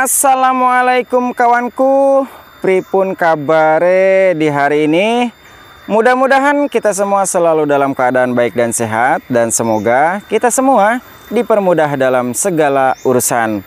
Assalamualaikum kawanku, pripun kabare di hari ini? Mudah-mudahan kita semua selalu dalam keadaan baik dan sehat, dan semoga kita semua dipermudah dalam segala urusan.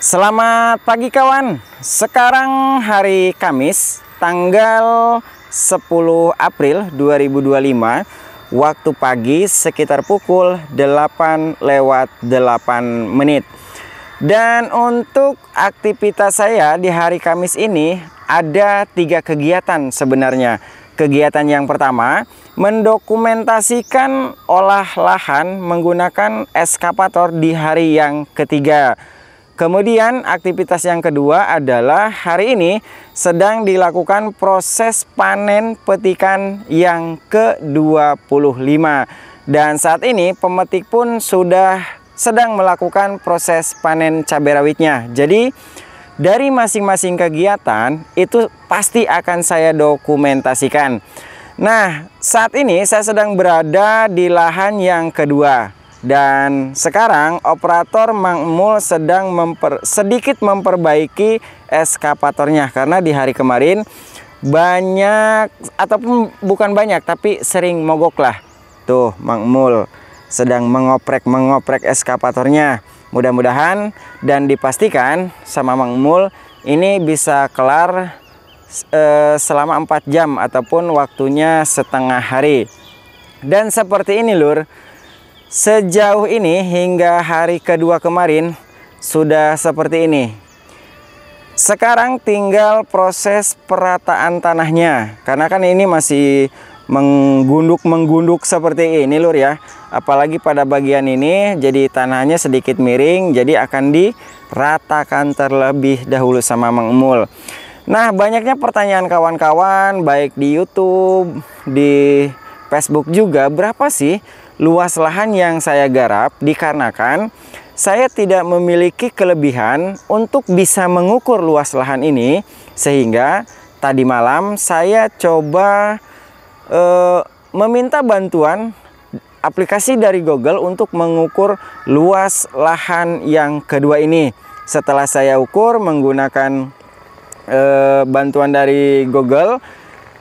Selamat pagi kawan. Sekarang hari Kamis tanggal 10 April 2025, waktu pagi sekitar pukul 8:08. Dan untuk aktivitas saya di hari Kamis ini ada 3 kegiatan sebenarnya. Kegiatan yang pertama, mendokumentasikan olah lahan menggunakan eskavator di hari yang ketiga. Kemudian aktivitas yang kedua adalah hari ini sedang dilakukan proses panen petikan yang ke-25. Dan saat ini pemetik pun sudah sedang melakukan proses panen cabai rawitnya. Jadi dari masing-masing kegiatan itu pasti akan saya dokumentasikan. Nah, saat ini saya sedang berada di lahan yang kedua. Dan sekarang operator Mang Emul sedang sedikit memperbaiki eskavatornya. Karena di hari kemarin banyak, ataupun bukan banyak, tapi sering mogok lah. Tuh Mang Emul sedang mengoprek eskavatornya. Mudah-mudahan dan dipastikan sama Mang Emul ini bisa kelar selama 4 jam ataupun waktunya setengah hari. Dan seperti ini lur, sejauh ini hingga hari kedua kemarin sudah seperti ini. Sekarang tinggal proses perataan tanahnya, karena kan ini masih menggunduk seperti ini lur ya. Apalagi pada bagian ini jadi tanahnya sedikit miring, jadi akan diratakan terlebih dahulu sama Mang Emul. Nah, banyaknya pertanyaan kawan-kawan baik di YouTube, di Facebook juga, berapa sih luas lahan yang saya garap? Dikarenakan saya tidak memiliki kelebihan untuk bisa mengukur luas lahan ini, sehingga tadi malam saya coba meminta bantuan aplikasi dari Google untuk mengukur luas lahan yang kedua ini. Setelah saya ukur menggunakan bantuan dari Google,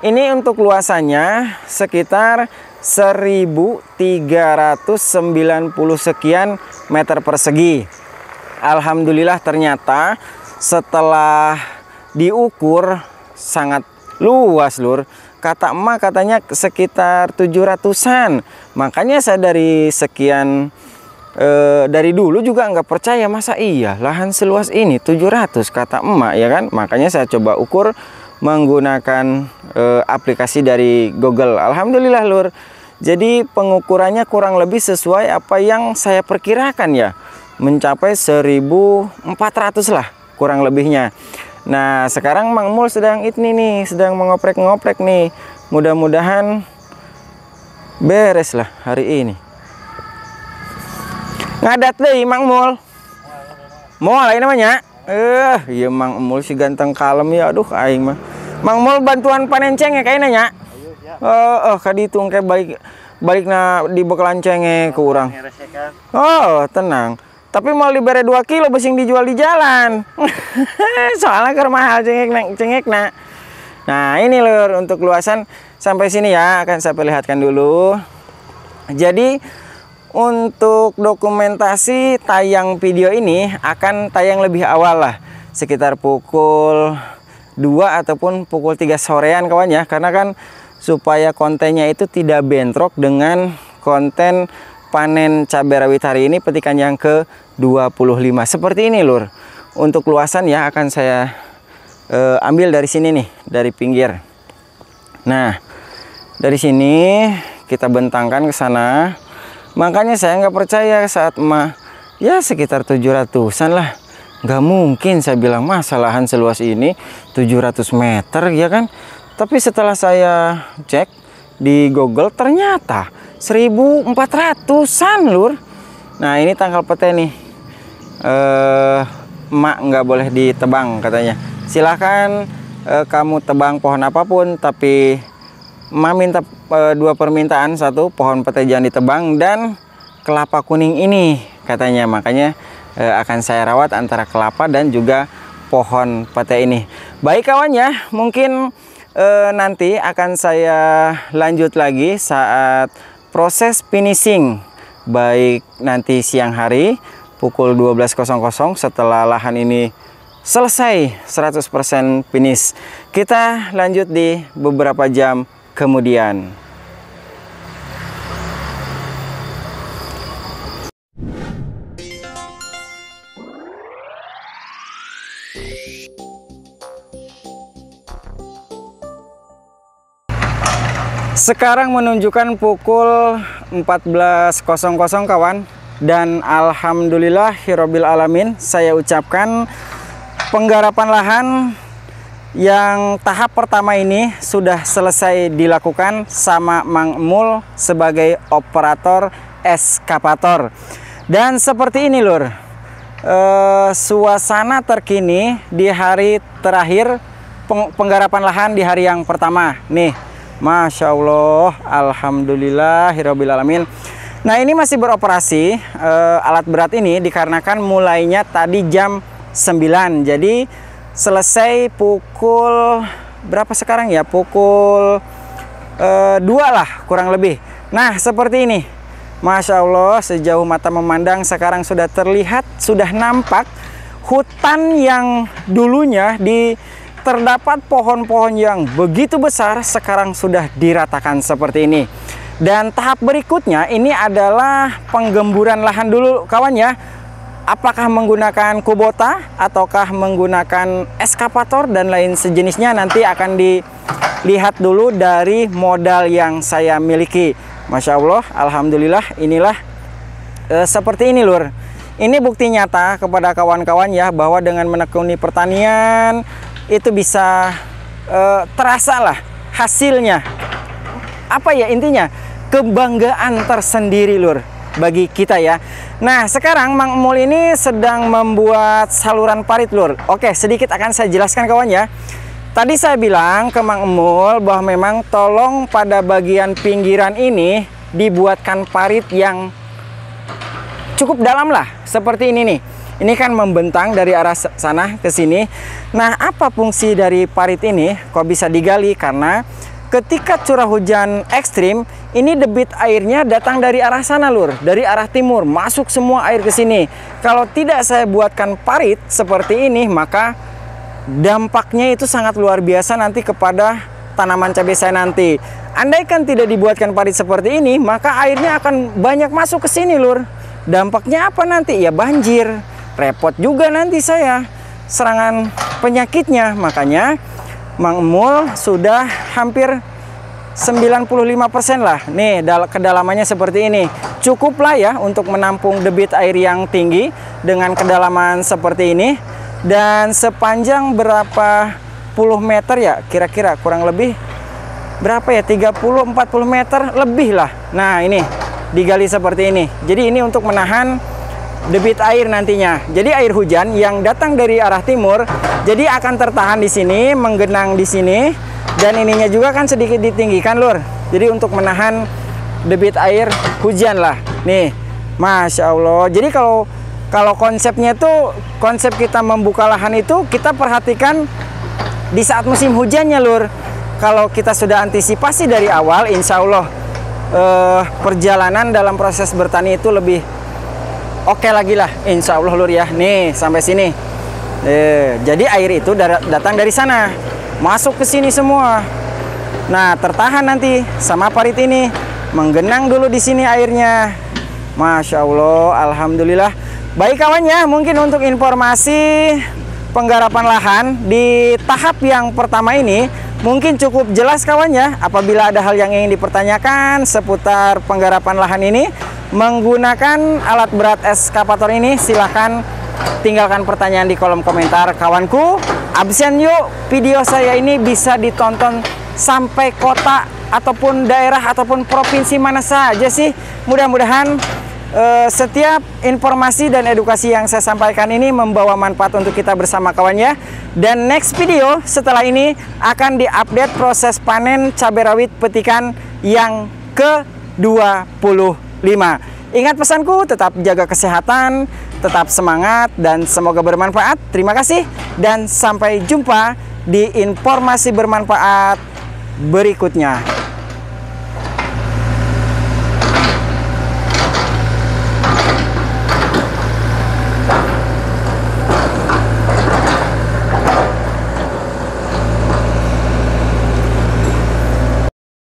ini untuk luasannya sekitar 1390 sekian meter persegi. Alhamdulillah ternyata setelah diukur sangat luas lur. Kata emak katanya sekitar 700-an. Makanya saya dari sekian dari dulu juga nggak percaya, masa iya lahan seluas ini 700 kata emak ya kan. Makanya saya coba ukur menggunakan aplikasi dari Google. Alhamdulillah lur. Jadi pengukurannya kurang lebih sesuai apa yang saya perkirakan ya. Mencapai 1400 lah kurang lebihnya. Nah, sekarang Mang Emul sedang sedang mengoprek-ngoprek nih. Mudah-mudahan beres lah hari ini. Ngadat deh Mang Emul. Mau lagi namanya? Iya Mang Emul si ganteng kalem ya. Aduh aing mah. Mang Emul bantuan panen cengek kayaknya nya. Kaditung kayak balik na di bekalan cengek ke urang. Oh, tenang. Tapi mau diberi 2 kilo besing dijual di jalan. Soalnya ke mahal cengek nak. Nah ini lur, untuk luasan sampai sini ya akan saya perlihatkan dulu. Jadi untuk dokumentasi tayang video ini akan tayang lebih awal lah, sekitar pukul 2 ataupun pukul 3 sorean kawan ya. Karena kan supaya kontennya itu tidak bentrok dengan konten panen cabai rawit hari ini petikan yang ke-25 seperti ini lur. Untuk luasan ya akan saya ambil dari sini nih, dari pinggir. Nah, dari sini kita bentangkan ke sana. Makanya saya nggak percaya saat emak ya sekitar 700-an lah. Nggak mungkin saya bilang masa lahan seluas ini 700 meter ya kan. Tapi setelah saya cek di Google ternyata 1400-an lur. Nah ini tangkal pete nih. Emak nggak boleh ditebang katanya. Silahkan kamu tebang pohon apapun, tapi emak minta 2 permintaan. 1, pohon pete jangan ditebang, dan kelapa kuning ini katanya. Makanya akan saya rawat antara kelapa dan juga pohon pete ini. Baik kawan ya, mungkin nanti akan saya lanjut lagi saat proses finishing, baik nanti siang hari pukul 12.00 setelah lahan ini selesai 100% finish. Kita lanjut di beberapa jam kemudian. Sekarang menunjukkan pukul 14.00 kawan, dan alhamdulillahirabbil alamin saya ucapkan penggarapan lahan yang tahap pertama ini sudah selesai dilakukan sama Mang Emul sebagai operator eskavator. Dan seperti ini lur, suasana terkini di hari terakhir penggarapan lahan di hari yang pertama nih. Masya Allah, alhamdulillahirabbil alamin. Nah, ini masih beroperasi alat berat ini dikarenakan mulainya tadi jam 9. Jadi selesai pukul berapa sekarang ya? Pukul 2 lah kurang lebih. Nah, seperti ini. Masya Allah, sejauh mata memandang sekarang sudah terlihat, sudah nampak hutan yang dulunya terdapat pohon-pohon yang begitu besar, sekarang sudah diratakan seperti ini. Dan tahap berikutnya ini adalah penggemburan lahan dulu kawan ya. Apakah menggunakan kubota ataukah menggunakan eskavator dan lain sejenisnya, nanti akan dilihat dulu dari modal yang saya miliki. Masya Allah, alhamdulillah, inilah seperti ini lur. Ini bukti nyata kepada kawan-kawan ya, bahwa dengan menekuni pertanian itu bisa terasa lah hasilnya. Apa ya intinya? Kebanggaan tersendiri lur bagi kita ya. Nah, sekarang Mang Emul ini sedang membuat saluran parit lur. Oke, sedikit akan saya jelaskan kawan ya. Tadi saya bilang ke Mang Emul bahwa memang tolong pada bagian pinggiran ini dibuatkan parit yang cukup dalam lah, seperti ini nih. Ini kan membentang dari arah sana ke sini. Nah, apa fungsi dari parit ini? Kok bisa digali? Karena ketika curah hujan ekstrim, ini debit airnya datang dari arah sana lur, dari arah timur, masuk semua air ke sini. Kalau tidak saya buatkan parit seperti ini, maka dampaknya itu sangat luar biasa nanti kepada tanaman cabai saya nanti. Andaikan tidak dibuatkan parit seperti ini, maka airnya akan banyak masuk ke sini lur. Dampaknya apa nanti? Ya banjir. Repot juga nanti saya serangan penyakitnya. Makanya Mang Emul sudah hampir 95% lah. Nih kedalamannya seperti ini. Cukup lah ya untuk menampung debit air yang tinggi dengan kedalaman seperti ini. Dan sepanjang berapa puluh meter ya, kira-kira kurang lebih berapa ya, 30-40 meter lebih lah. Nah, ini digali seperti ini. Jadi ini untuk menahan debit air nantinya. Jadi air hujan yang datang dari arah timur jadi akan tertahan di sini, menggenang di sini, dan ininya juga kan sedikit ditinggikan lur. Jadi untuk menahan debit air hujan lah. Nih, Masya Allah. Jadi kalau konsepnya tuh, konsep kita membuka lahan itu kita perhatikan di saat musim hujannya lur. Kalau kita sudah antisipasi dari awal, insya Allah perjalanan dalam proses bertani itu lebih oke lagi lah, insya Allah lur ya. Nih sampai sini. Jadi air itu datang dari sana, masuk ke sini semua. Nah, tertahan nanti sama parit ini, menggenang dulu di sini airnya. Masya Allah, alhamdulillah. Baik kawan ya, mungkin untuk informasi penggarapan lahan di tahap yang pertama ini mungkin cukup jelas kawan ya. Apabila ada hal yang ingin dipertanyakan seputar penggarapan lahan ini menggunakan alat berat eskavator ini, silahkan tinggalkan pertanyaan di kolom komentar kawanku. Absen yuk, video saya ini bisa ditonton sampai kota ataupun daerah ataupun provinsi mana saja sih. Mudah-mudahan setiap informasi dan edukasi yang saya sampaikan ini membawa manfaat untuk kita bersama kawan ya. Dan next video setelah ini akan diupdate proses panen cabai rawit petikan yang ke-25. Ingat pesanku, tetap jaga kesehatan, tetap semangat dan semoga bermanfaat. Terima kasih dan sampai jumpa di informasi bermanfaat berikutnya.